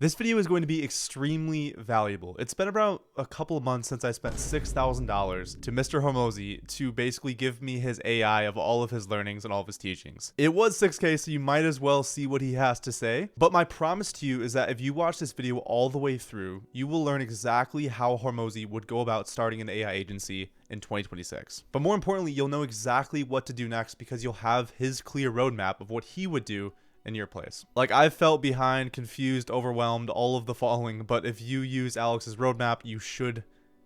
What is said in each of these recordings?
This video is going to be extremely valuable. It's been about a couple of months since I spent $6,000 to Mr. Hormozi to basically give me his AI of all of his learnings and all of his teachings. It was 6K, so you might as well see what he has to say. But my promise to you is that if you watch this video all the way through, you will learn exactly how Hormozi would go about starting an AI agency in 2026. But more importantly, you'll know exactly what to do next because you'll have his clear roadmap of what he would do in your place. Like, I felt behind, confused, overwhelmed, all of the following, but if you use Alex's roadmap, you should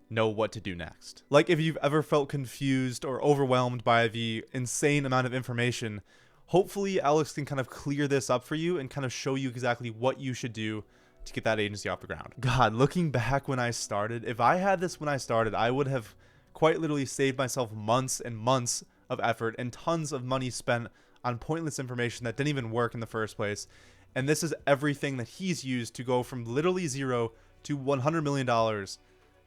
know what to do next. Like, if you've ever felt confused or overwhelmed by the insane amount of information, hopefully Alex can kind of clear this up for you and kind of show you exactly what you should do to get that agency off the ground. God, looking back when I started, if I had this when I started, I would have quite literally saved myself months and months of effort and tons of money spent on pointless information that didn't even work in the first place. And this is everything that he's used to go from literally zero to $100 million. And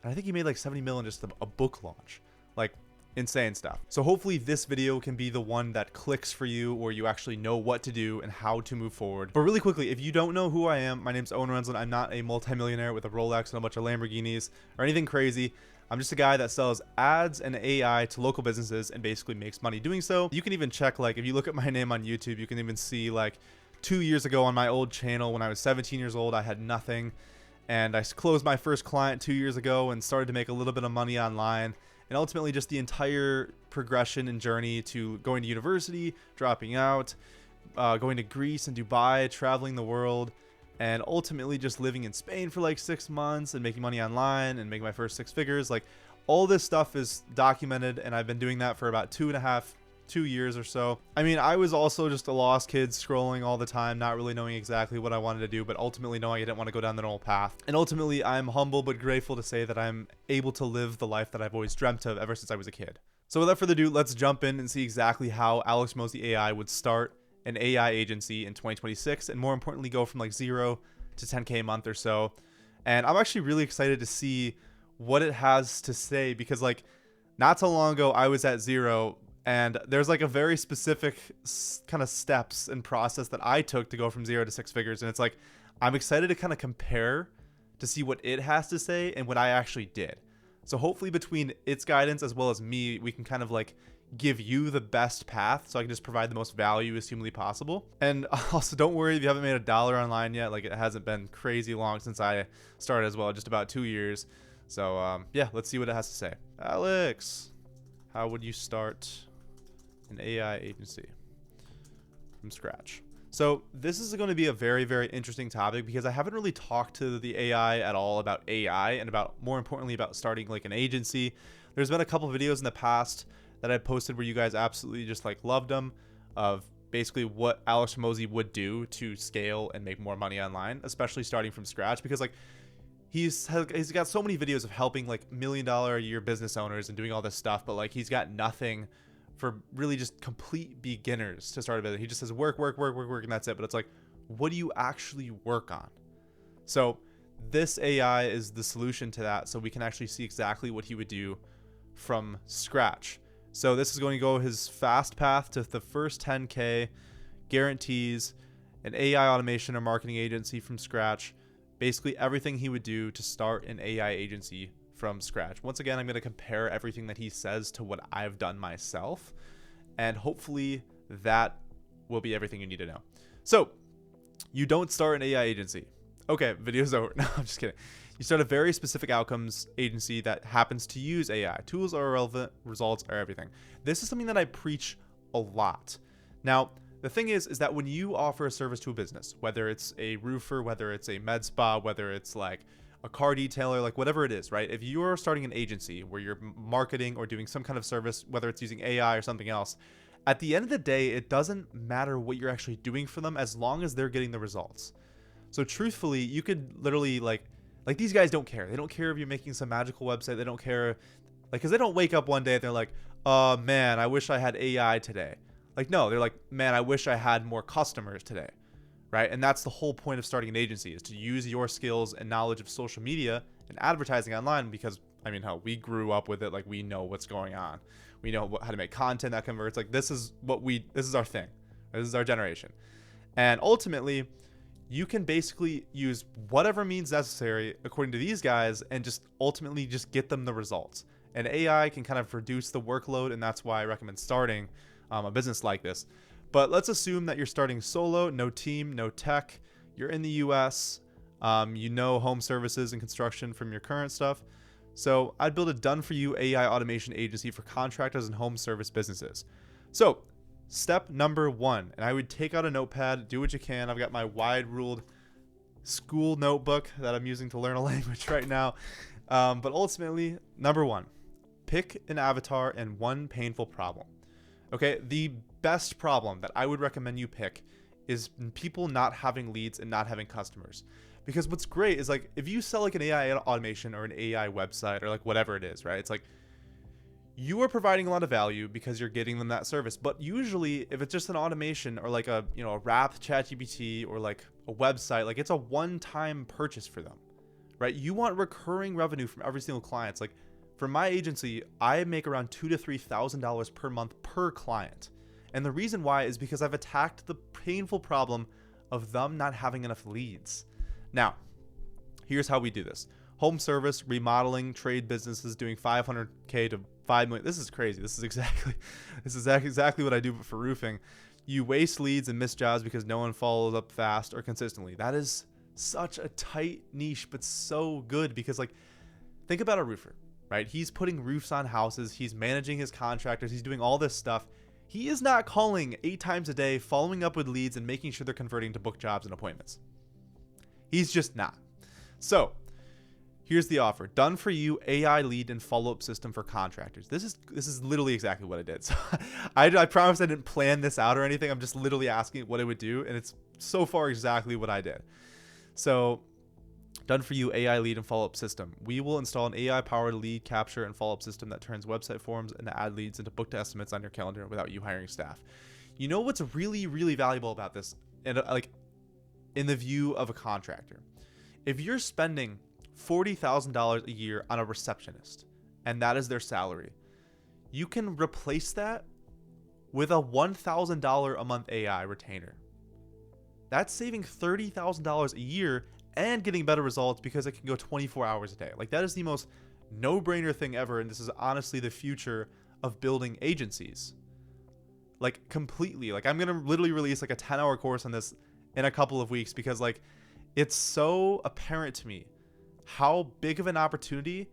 I think he made like 70 million just a book launch. Like, insane stuff. So hopefully this video can be the one that clicks for you, or you actually know what to do and how to move forward. But really quickly, if you don't know who I am, my name's Owen Rensland. I'm not a multimillionaire with a Rolex and a bunch of Lamborghinis or anything crazy. I'm just a guy that sells ads and AI to local businesses and basically makes money doing so. You can even check, like, if you look at my name on YouTube, you can even see, like, 2 years ago on my old channel when I was 17 years old, I had nothing. And I closed my first client 2 years ago and started to make a little bit of money online. And ultimately just the entire progression and journey to going to university, dropping out, going to Greece and Dubai, traveling the world, and ultimately just living in Spain for like 6 months and making money online and making my first 6 figures. Like, all this stuff is documented, and I've been doing that for about 2 years or so. I mean, I was also just a lost kid scrolling all the time, not really knowing exactly what I wanted to do, but ultimately knowing I didn't want to go down the normal path. And ultimately, I'm humble but grateful to say that I'm able to live the life that I've always dreamt of ever since I was a kid. So without further ado, let's jump in and see exactly how Alex Hormozi AI would start an AI agency in 2026, and more importantly, go from like 0 to 10K a month or so. And I'm actually really excited to see what it has to say, because like not so long ago I was at 0, and there's like a very specific kind of steps and process that I took to go from 0 to 6 figures. And it's like, I'm excited to kind of compare to see what it has to say and what I actually did. So hopefully between its guidance as well as me, we can kind of like give you the best path, so I can just provide the most value as humanly possible. And also, don't worry if you haven't made $1 online yet. Like, it hasn't been crazy long since I started as well, just about 2 years. So yeah, let's see what it has to say. Alex, how would you start an AI agency from scratch? So this is going to be a very, very interesting topic, because I haven't really talked to the AI at all about AI, and about, more importantly, about starting like an agency. There's been a couple videos in the past that I posted where you guys absolutely just like loved them, of basically what Alex Hormozi would do to scale and make more money online, especially starting from scratch, because like he's got so many videos of helping like $1 million a year business owners and doing all this stuff, but like he's got nothing for really just complete beginners to start a business. He just says work, and that's it. But it's like, what do you actually work on? So this AI is the solution to that, so we can actually see exactly what he would do from scratch. So this is going to go his fast path to the first 10K, guarantees an AI automation or marketing agency from scratch. Basically everything he would do to start an AI agency from scratch. Once again, I'm going to compare everything that he says to what I've done myself, and hopefully that will be everything you need to know. So you don't start an AI agency. Okay, video's over. No, I'm just kidding. You start a very specific outcomes agency that happens to use AI. Tools are irrelevant, results are everything. This is something that I preach a lot. Now, the thing is that when you offer a service to a business, whether it's a roofer, whether it's a med spa, whether it's like a car detailer, like whatever it is, right? If you're starting an agency where you're marketing or doing some kind of service, whether it's using AI or something else, at the end of the day, it doesn't matter what you're actually doing for them as long as they're getting the results. So truthfully, you could literally like these guys don't care. They don't care if you're making some magical website. They don't care, like, because they don't wake up one day and they're like, oh man, I wish I had AI today. Like, no, they're like, man, I wish I had more customers today, right? And that's the whole point of starting an agency, is to use your skills and knowledge of social media and advertising online, because I mean, hell, we grew up with it. Like, we know what's going on. We know how to make content that converts. Like, this is our thing. This is our generation. And ultimately, you can basically use whatever means necessary according to these guys and just ultimately just get them the results. And AI can kind of reduce the workload, and that's why I recommend starting a business like this. But let's assume that you're starting solo, no team, no tech. You're in the US, you know home services and construction from your current stuff. So I'd build a done-for-you AI automation agency for contractors and home service businesses. So step number 1, and I would take out a notepad, do what you can. I've got my wide-ruled school notebook that I'm using to learn a language right now. But ultimately, number 1, pick an avatar and one painful problem. Okay, the best problem that I would recommend you pick is people not having leads and not having customers. Because what's great is like if you sell like an AI automation or an AI website or like whatever it is, right? It's like you are providing a lot of value because you're getting them that service. But usually if it's just an automation or like a, you know, a wrapped ChatGPT or like a website, like it's a one-time purchase for them, right? You want recurring revenue from every single client. It's like for my agency, I make around $2,000 to $3,000 per month per client. And the reason why is because I've attacked the painful problem of them not having enough leads. Now, here's how we do this. Home service, remodeling, trade businesses doing 500K to 5 million. This is crazy. This is exactly what I do for roofing. You waste leads and miss jobs because no one follows up fast or consistently. That is such a tight niche, but so good because like, think about a roofer, right? He's putting roofs on houses. He's managing his contractors. He's doing all this stuff. He is not calling 8 times a day, following up with leads and making sure they're converting to book jobs and appointments. He's just not. So here's the offer. Done for you AI lead and follow-up system for contractors. This is literally exactly what I did. So I promise I didn't plan this out or anything. I'm just literally asking what it would do. And it's so far exactly what I did. So done for you AI lead and follow-up system. We will install an AI powered lead capture and follow-up system that turns website forms and ad leads into booked estimates on your calendar without you hiring staff. You know what's really, really valuable about this? And like in the view of a contractor, if you're spending $40,000 a year on a receptionist and that is their salary, you can replace that with a $1,000 a month AI retainer. That's saving $30,000 a year and getting better results because it can go 24 hours a day. Like that is the most no-brainer thing ever. And this is honestly the future of building agencies. Like completely. Like I'm going to literally release like a 10-hour course on this in a couple of weeks because like it's so apparent to me how big of an opportunity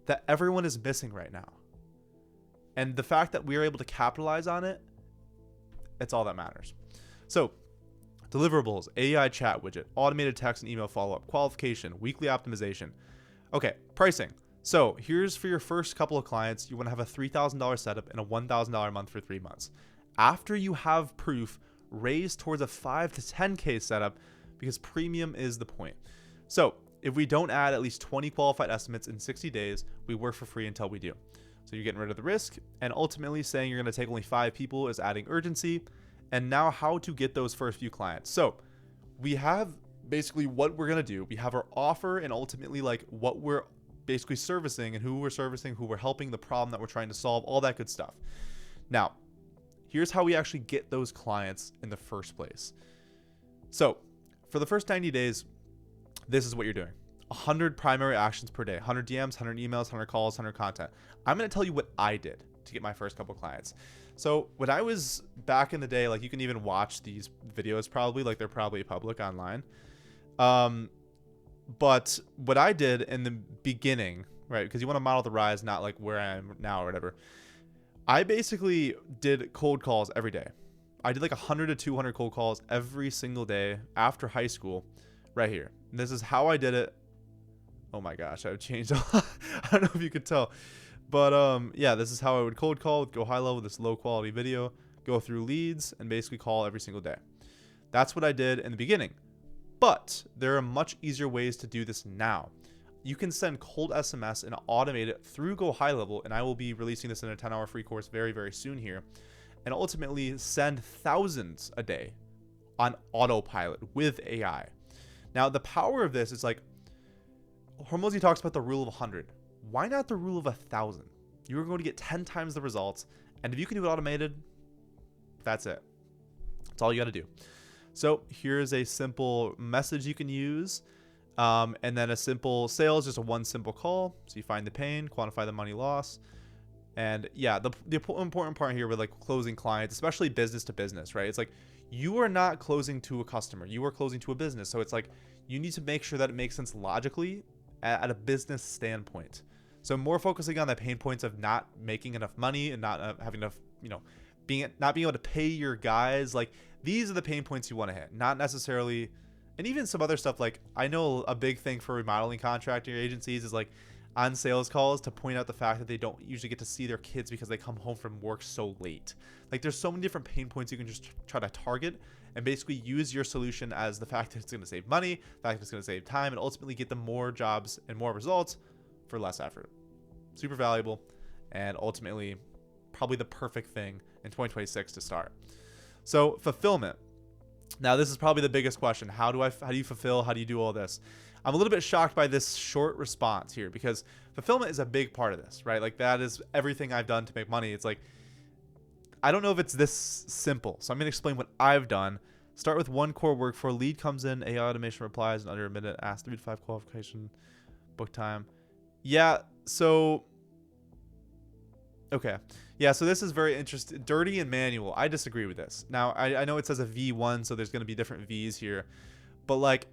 that everyone is missing right now. And the fact that we are able to capitalize on it, it's all that matters. So deliverables, AI chat widget, automated text and email follow-up, qualification, weekly optimization. Okay, pricing. So here's for your first couple of clients, you want to have a $3,000 setup and a $1,000 a month for 3 months. After you have proof, raise towards a 5 to 10K setup because premium is the point. So if we don't add at least 20 qualified estimates in 60 days, we work for free until we do. So you're getting rid of the risk and ultimately saying you're going to take only 5 people is adding urgency. And now how to get those first few clients. So we have basically what we're going to do. We have our offer and ultimately like what we're basically servicing and who we're servicing, who we're helping, the problem that we're trying to solve, all that good stuff. Now, here's how we actually get those clients in the first place. So for the first 90 days, this is what you're doing. 100 primary actions per day, 100 DMs, 100 emails, 100 calls, 100 content. I'm going to tell you what I did to get my first couple clients. So when I was back in the day, like you can even watch these videos probably, like they're probably public online. But what I did in the beginning, right, because you want to model the rise, not like where I am now or whatever. I basically did cold calls every day. I did like 100 to 200 cold calls every single day after high school right here. And this is how I did it. Oh my gosh, I've changed a lot. I don't know if you could tell. But yeah, this is how I would cold call with GoHighLevel with this low quality video, go through leads and basically call every single day. That's what I did in the beginning. But there are much easier ways to do this now. You can send cold SMS and automate it through GoHighLevel, and I will be releasing this in a 10-hour free course very, very soon here, and ultimately send thousands a day on autopilot with AI. Now, the power of this is like, Hormozi talks about the rule of 100. Why not the rule of 1,000? You're going to get 10 times the results. And if you can do it automated, that's it. That's all you got to do. So here's a simple message you can use. And then a simple sale is just a one simple call. So you find the pain, quantify the money loss. And yeah, the important part here with like closing clients, especially business to business, right? It's like you are not closing to a customer, you are closing to a business. So it's like you need to make sure that it makes sense logically at a business standpoint. So more focusing on the pain points of not making enough money and not having enough, not being able to pay your guys. Like these are the pain points you want to hit, not necessarily. And even some other stuff, like I know a big thing for remodeling contractor agencies is like on sales calls to point out the fact that they don't usually get to see their kids because they come home from work so late. Like there's so many different pain points you can just try to target and basically use your solution as the fact that it's going to save money, the fact that it's going to save time, and ultimately get them more jobs and more results for less effort. Super valuable, and ultimately probably the perfect thing in 2026 to start. So fulfillment. Now this is probably the biggest question. How do you fulfill? How do you do all this? I'm a little bit shocked by this short response here because fulfillment is a big part of this, right? Like that is everything I've done to make money. It's like, I don't know if it's this simple. So I'm going to explain what I've done. Start with one core workflow. Lead comes in, AI automation replies in under a minute, ask 3 to 5 qualification, book time. Yeah. So, okay. Yeah, so this is very interesting. Dirty and manual. I disagree with this. Now, I know it says a V1, so there's going to be different Vs here. But like,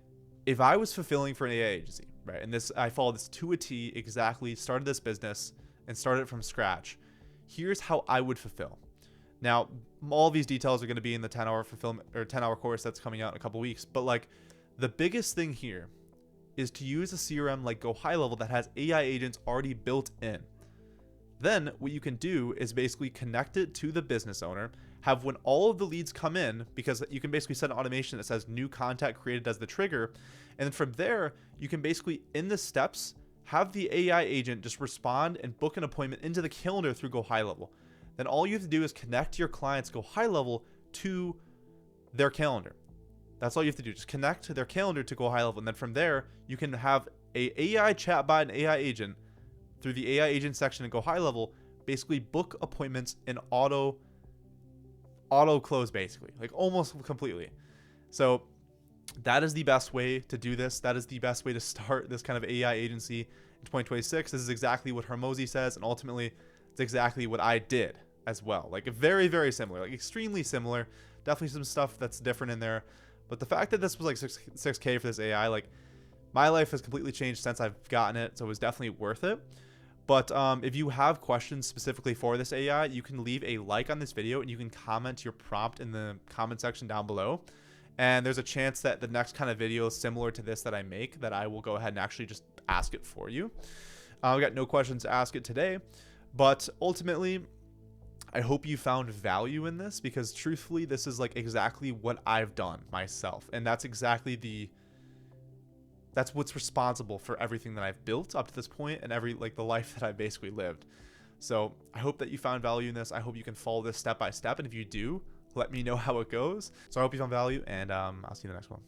if I was fulfilling for an AI agency, right, and I followed this to a T exactly, started this business and started it from scratch, here's how I would fulfill. Now, all these details are going to be in the 10-hour fulfillment or 10-hour course that's coming out in a couple weeks. But like, the biggest thing here is to use a CRM like GoHighLevel that has AI agents already built in. Then what you can do is basically connect it to the business owner, have when all of the leads come in, because you can basically set an automation that says new contact created as the trigger. And then from there, you can basically in the steps, have the AI agent just respond and book an appointment into the calendar through GoHighLevel. Then all you have to do is connect your client's GoHighLevel to their calendar. That's all you have to do. Just connect their calendar to GoHighLevel. And then from there, you can have a AI chatbot and AI agent through the AI agent section and GoHighLevel, basically book appointments and auto close, basically, like almost completely. So that is the best way to do this. That is the best way to start this kind of AI agency in 2026. This is exactly what Hormozi says, and ultimately it's exactly what I did as well. Like very, very similar, like extremely similar. Definitely some stuff that's different in there. But the fact that this was like 6K for this AI, like my life has completely changed since I've gotten it. So it was definitely worth it. But if you have questions specifically for this AI, you can leave a like on this video and you can comment your prompt in the comment section down below. And there's a chance that the next kind of video similar to this that I make, that I will go ahead and actually just ask it for you. We got no questions to ask it today. But ultimately, I hope you found value in this, because truthfully, this is like exactly what I've done myself. And that's exactly that's what's responsible for everything that I've built up to this point and the life that I've basically lived. So I hope that you found value in this. I hope you can follow this step by step. And if you do, let me know how it goes. So I hope you found value, and I'll see you in the next one.